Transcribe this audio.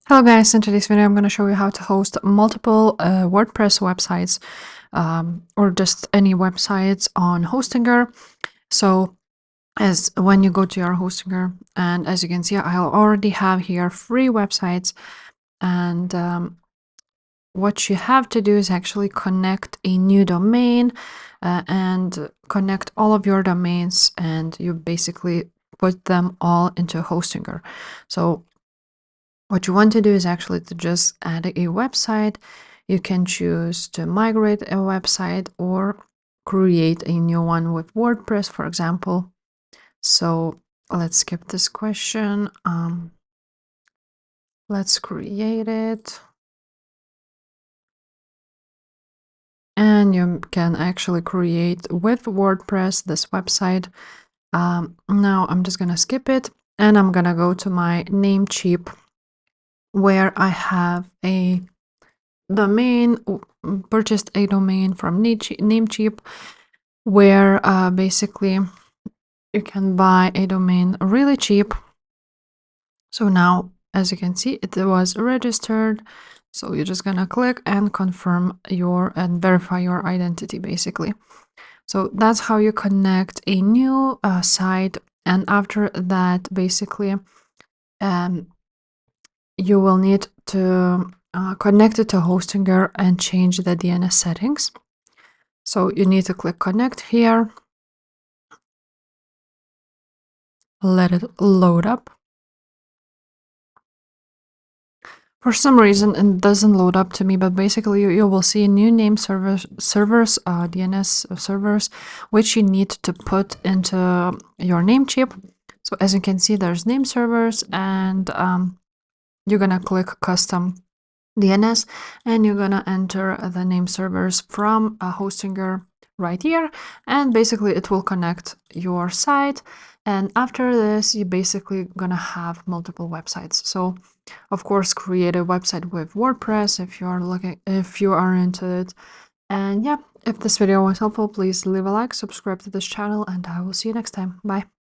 Hello guys, in today's video I'm going to show you how to host multiple WordPress websites or just any websites on Hostinger. So as when you go to your Hostinger, and as you can see I already have here 3 websites, and what you have to do is actually connect a new domain and connect all of your domains, and you basically put them all into Hostinger. So what you want to do is actually to just add a website. You can choose to migrate a website or create a new one with WordPress, for example. So let's skip this question. Let's create it. And you can actually create with WordPress this website. Now I'm just going to skip it and I'm going to go to my Namecheap, where I have a domain, purchased a domain from Namecheap, where basically you can buy a domain really cheap. So now, as you can see, it was registered. So you're just gonna click and confirm and verify your identity, basically. So that's how you connect a new site. And after that, basically, you will need to connect it to Hostinger and change the DNS settings. So you need to click connect here, let it load up. For some reason it doesn't load up to me, but basically you will see new name servers, DNS servers, which you need to put into your Namecheap. So as you can see, there's name servers, and you're gonna click custom DNS, and you're gonna enter the name servers from Hostinger right here, and basically it will connect your site. And after this, you're basically gonna have multiple websites. So of course, create a website with WordPress if you are into it. And yeah, if this video was helpful, please leave a like, subscribe to this channel, and I will see you next time. Bye.